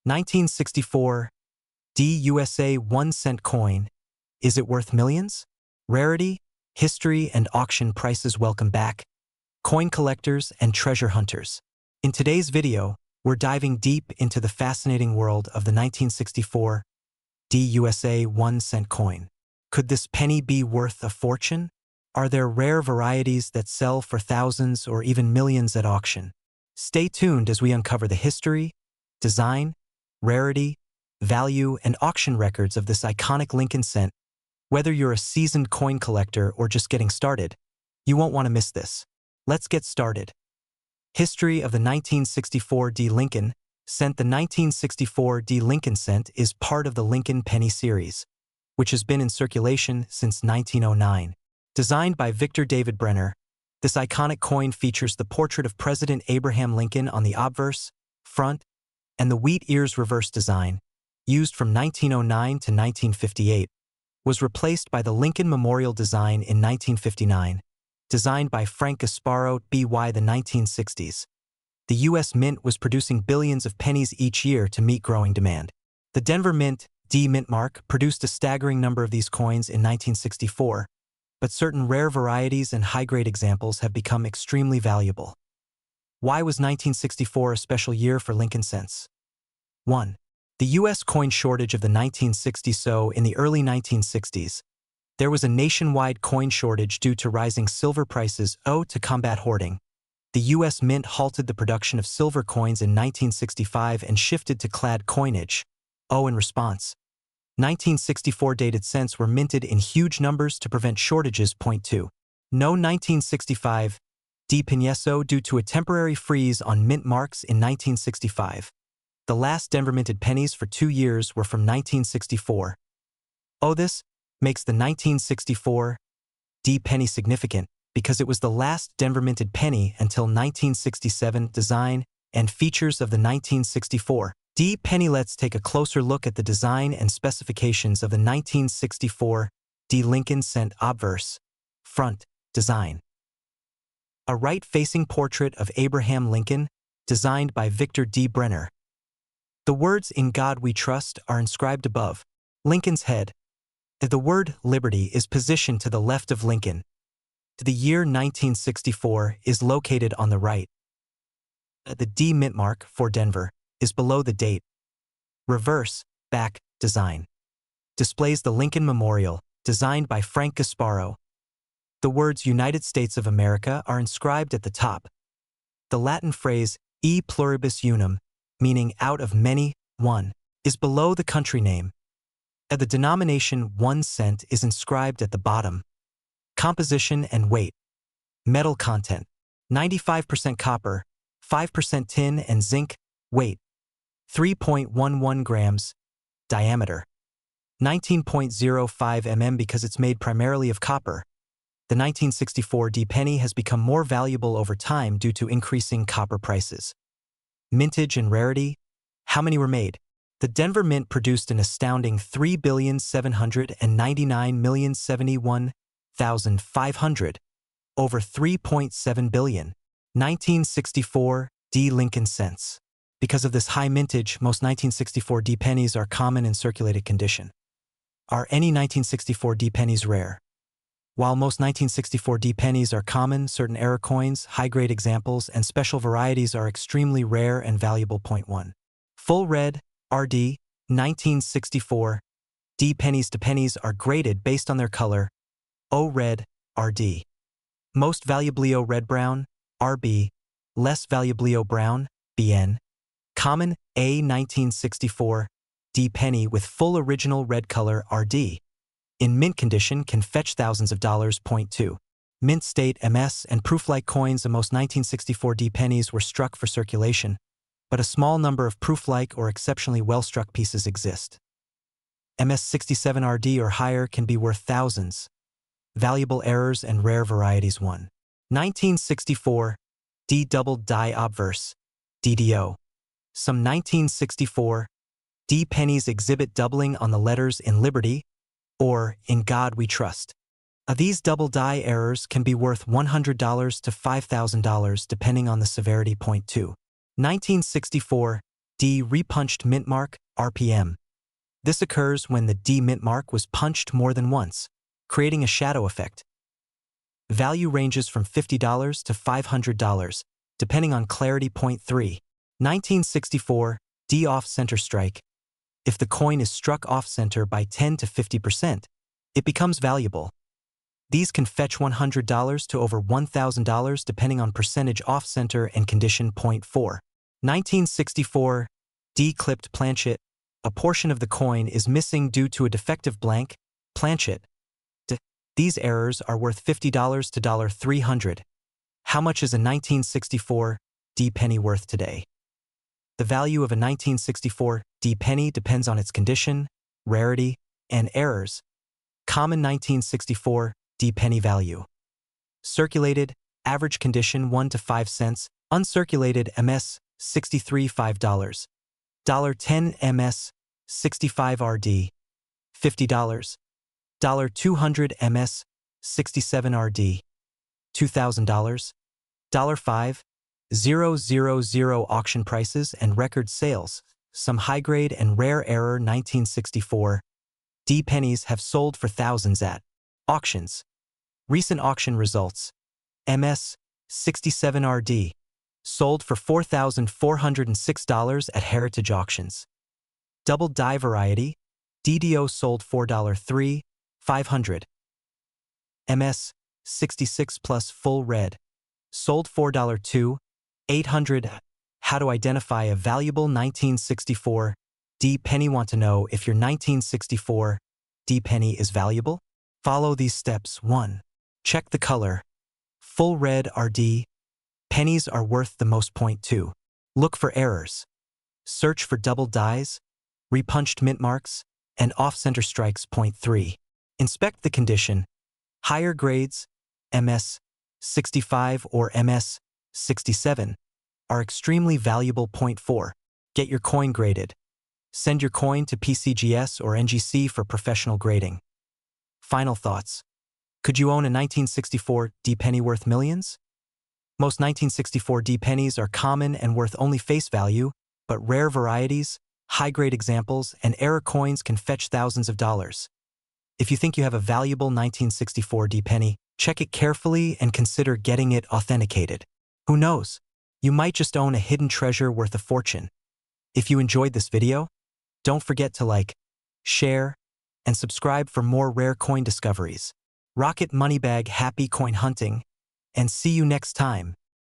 1964 D-USA 1-cent coin. Is it worth millions? Rarity, history, and auction prices. Welcome back, coin collectors and treasure hunters. In today's video, we're diving deep into the fascinating world of the 1964 D-USA 1-cent coin. Could this penny be worth a fortune? Are there rare varieties that sell for thousands or even millions at auction? Stay tuned as we uncover the history, design, rarity, value, and auction records of this iconic Lincoln cent. Whether you're a seasoned coin collector or just getting started, you won't want to miss this. Let's get started. History of the 1964 D. Lincoln cent. The 1964 D. Lincoln cent is part of the Lincoln Penny series, which has been in circulation since 1909. Designed by Victor David Brenner, this iconic coin features the portrait of President Abraham Lincoln on the obverse, front, and the wheat ears reverse design, used from 1909 to 1958, was replaced by the Lincoln Memorial design in 1959, designed by Frank Gasparro. By the 1960s, the U.S. Mint was producing billions of pennies each year to meet growing demand. The Denver Mint, D. Mint mark, produced a staggering number of these coins in 1964, but certain rare varieties and high-grade examples have become extremely valuable. Why was 1964 a special year for Lincoln cents? 1. The U.S. coin shortage of the 1960s. So, in the early 1960s, there was a nationwide coin shortage due to rising silver prices. To combat hoarding, the U.S. Mint halted the production of silver coins in 1965 and shifted to clad coinage. In response, 1964 dated cents were minted in huge numbers to prevent shortages. 2. No 1965 D. Peso due to a temporary freeze on mint marks in 1965. The last Denver minted pennies for 2 years were from 1964. This makes the 1964 D. penny significant because it was the last Denver minted penny until 1967. Design and features of the 1964 D. penny. Let's take a closer look at the design and specifications of the 1964 D. Lincoln cent. Obverse, front, design. A right-facing portrait of Abraham Lincoln, designed by Victor D. Brenner. The words "In God We Trust" are inscribed above Lincoln's head. The word "Liberty" is positioned to the left of Lincoln. The year 1964 is located on the right. The D. Mint mark for Denver is below the date. Reverse, back, design displays the Lincoln Memorial, designed by Frank Gasparro. The words "United States of America" are inscribed at the top. The Latin phrase "e pluribus unum," meaning out of many, one, is below the country name. The denomination 1 cent is inscribed at the bottom. Composition and weight. Metal content: 95% copper, 5% tin and zinc. Weight: 3.11 grams. Diameter: 19.05 mm. Because it's made primarily of copper, the 1964 D. penny has become more valuable over time due to increasing copper prices. Mintage and rarity. How many were made? The Denver Mint produced an astounding 3,799,071,500, over 3.7 billion. 1964 D. Lincoln cents. Because of this high mintage, most 1964 D. pennies are common in circulated condition. Are any 1964 D. pennies rare? While most 1964 D. pennies are common, certain era coins, high-grade examples, and special varieties are extremely rare and valuable. 1. Full red, RD, 1964 D. pennies to pennies are graded based on their color. Red, RD. Most valuable red-brown, RB. Less valuable brown, BN. Common, A. 1964 D. penny with full original red color, RD. In mint condition can fetch thousands of dollars. 2. Mint state, MS, and proof-like coins. Most 1964 D. pennies were struck for circulation, but a small number of proof-like or exceptionally well-struck pieces exist. MS 67 RD or higher can be worth thousands. Valuable errors and rare varieties. 1. 1964 D. Double die obverse, DDO. Some 1964 D. pennies exhibit doubling on the letters "In Liberty" or "In God We Trust." These double die errors can be worth $100 to $5,000 depending on the severity. 2. 1964 D. Repunched mint mark, RPM. This occurs when the D mint mark was punched more than once, creating a shadow effect. Value ranges from $50 to $500, depending on clarity. Point 3. 1964, D off-center strike. If the coin is struck off-center by 10 to 50%, it becomes valuable. These can fetch $100 to over $1,000 depending on percentage off-center and condition. Point 4. 1964, D clipped planchet. A portion of the coin is missing due to a defective blank, planchet. These errors are worth $50 to $300. How much is a 1964 D penny worth today? The value of a 1964 D penny depends on its condition, rarity, and errors. Common 1964 D penny value. Circulated, average condition 1 to 5 cents. Uncirculated MS, 63 $5. $10 MS, 65 RD. $50. $200 MS, 67 RD. $2,000. $5,000 auction prices and record sales. Some high-grade and rare error 1964 D pennies have sold for thousands at auctions. Recent auction results. MS, 67 RD. Sold for $4,406 at Heritage Auctions. Double die variety. DDO sold $4.3, 500. MS, 66 plus full red. Sold $4.2, 800. How to identify a valuable 1964 D penny? Want to know if your 1964 D penny is valuable? Follow these steps. 1. Check the color. Full red RD. Pennies are worth the most. Point 2. Look for errors. Search for double dies, repunched mint marks, and off-center strikes. Point 3. Inspect the condition. Higher grades, MS 65 or MS 67, are extremely valuable. Point 4. Get your coin graded. Send your coin to PCGS or NGC for professional grading. Final thoughts. Could you own a 1964 D penny worth millions? Most 1964 D pennies are common and worth only face value, but rare varieties, high-grade examples, and error coins can fetch thousands of dollars. If you think you have a valuable 1964 D penny, check it carefully and consider getting it authenticated. Who knows? You might just own a hidden treasure worth a fortune. If you enjoyed this video, don't forget to like, share, and subscribe for more rare coin discoveries. Rocket Moneybag, happy coin hunting, and see you next time.